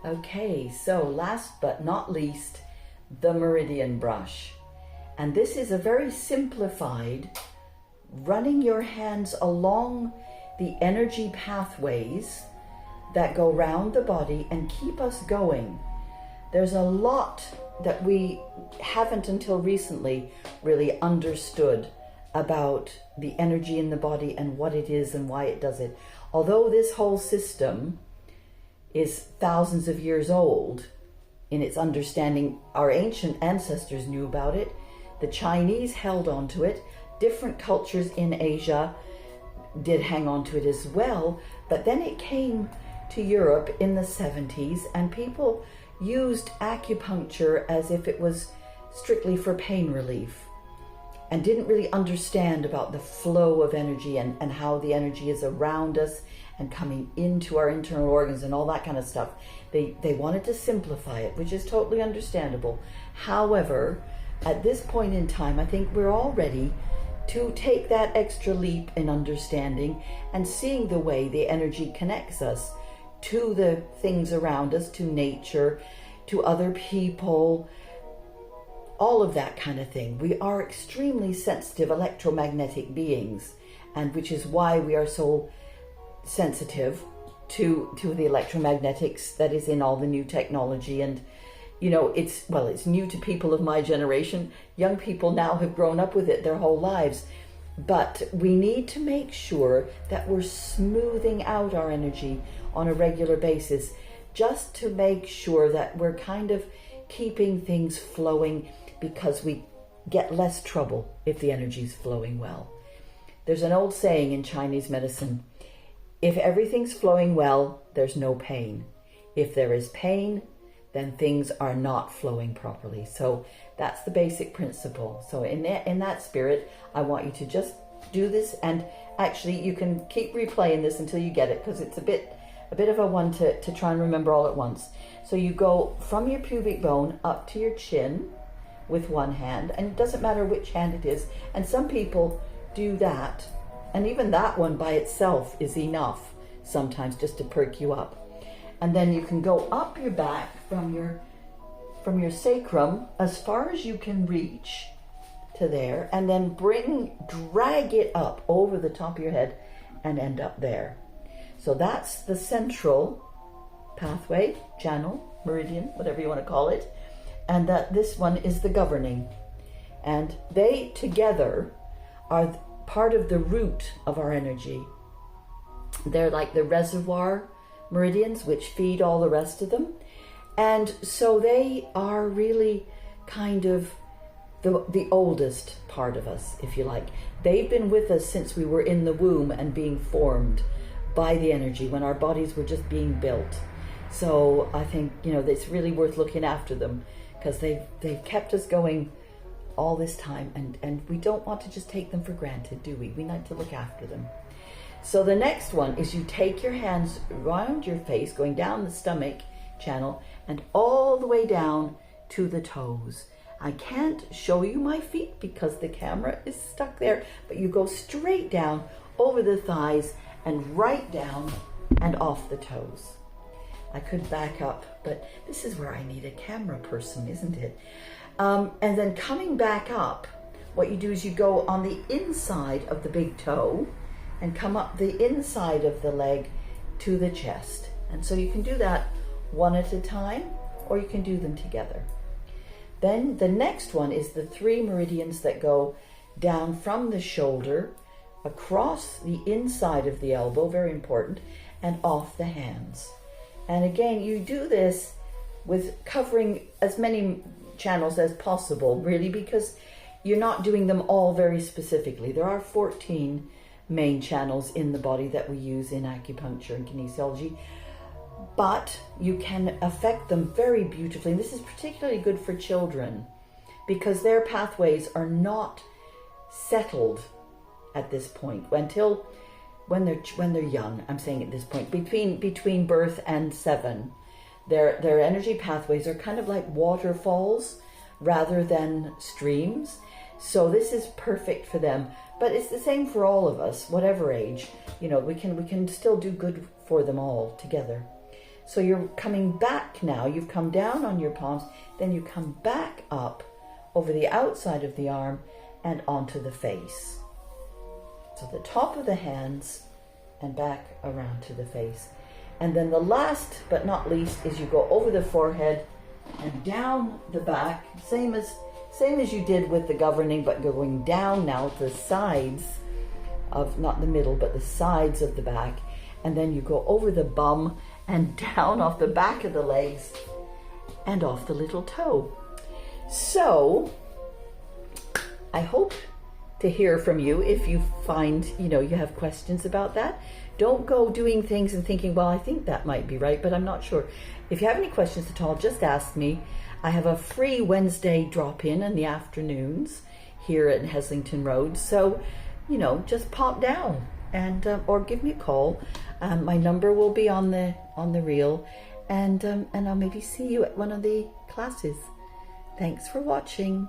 Okay, so last but not least, the Meridian brush. And this is a very simplified, running your hands along the energy pathways that go round the body and keep us going. There's a lot that we haven't until recently really understood about the energy in the body and what it is and why it does it. Although this whole system is thousands of years old in its understanding, our ancient ancestors knew about it, the Chinese held on to it, different cultures in Asia did hang on to it as well, but then it came to Europe in the 70s and people used acupuncture as if it was strictly for pain relief and didn't really understand about the flow of energy and how the energy is around us and coming into our internal organs and all that kind of stuff. They wanted to simplify it, which is totally understandable. However, at this point in time, I think we're all ready to take that extra leap in understanding and seeing the way the energy connects us to the things around us, to nature, to other people, all of that kind of thing. We are extremely sensitive electromagnetic beings, and which is why we are so sensitive to the electromagnetics that is in all the new technology. And you know, it's new to people of my generation. Young people now have grown up with it their whole lives. But we need to make sure that we're smoothing out our energy on a regular basis, just to make sure that we're kind of keeping things flowing, because we get less trouble if the energy's flowing well. There's an old saying in Chinese medicine, if everything's flowing well, there's no pain. If there is pain, then things are not flowing properly. So that's the basic principle. So in that spirit, I want you to just do this, and actually you can keep replaying this until you get it, because it's a bit of a one to try and remember all at once. So you go from your pubic bone up to your chin with one hand, and it doesn't matter which hand it is, and some people do that, and even that one by itself is enough sometimes just to perk you up. And then you can go up your back from your sacrum as far as you can reach to there, and then drag it up over the top of your head and end up there. So that's the central pathway, channel, meridian, whatever you want to call it. And that this one is the governing. And they together are part of the root of our energy. They're like the reservoir meridians, which feed all the rest of them. And so they are really kind of the oldest part of us, if you like. They've been with us since we were in the womb and being formed by the energy, when our bodies were just being built. So I think, you know, it's really worth looking after them, because they've kept us going all this time, and we don't want to just take them for granted, do we? We need to look after them. So the next one is you take your hands around your face, going down the stomach channel and all the way down to the toes. I can't show you my feet because the camera is stuck there, but you go straight down over the thighs and right down and off the toes. I could back up, but this is where I need a camera person, isn't it? And then coming back up, what you do is you go on the inside of the big toe and come up the inside of the leg to the chest. And so you can do that one at a time, or you can do them together. Then the next one is the 3 meridians that go down from the shoulder, across the inside of the elbow, very important, and off the hands. And again, you do this with covering as many channels as possible, really, because you're not doing them all very specifically. There are 14 main channels in the body that we use in acupuncture and kinesiology, but you can affect them very beautifully. And this is particularly good for children because their pathways are not settled at this point until when they're young. I'm saying at this point, between birth and 7, their energy pathways are kind of like waterfalls rather than streams. So this is perfect for them, but it's the same for all of us, whatever age. You know, we can still do good for them all together. So you're coming back now. You've come down on your palms, then you come back up over the outside of the arm and onto the face. So the top of the hands and back around to the face. And then the last but not least is you go over the forehead and down the back, same as you did with the governing, but going down now to the sides of, not the middle, but the sides of the back. And then you go over the bum and down off the back of the legs and off the little toe. So I hope to hear from you if you find, you have questions about that. Don't go doing things and thinking, well, I think that might be right, but I'm not sure. If you have any questions at all, just ask me. I have a free Wednesday drop-in the afternoons here at Heslington Road. So, just pop down and or give me a call. My number will be on the reel, and I'll maybe see you at one of the classes. Thanks for watching.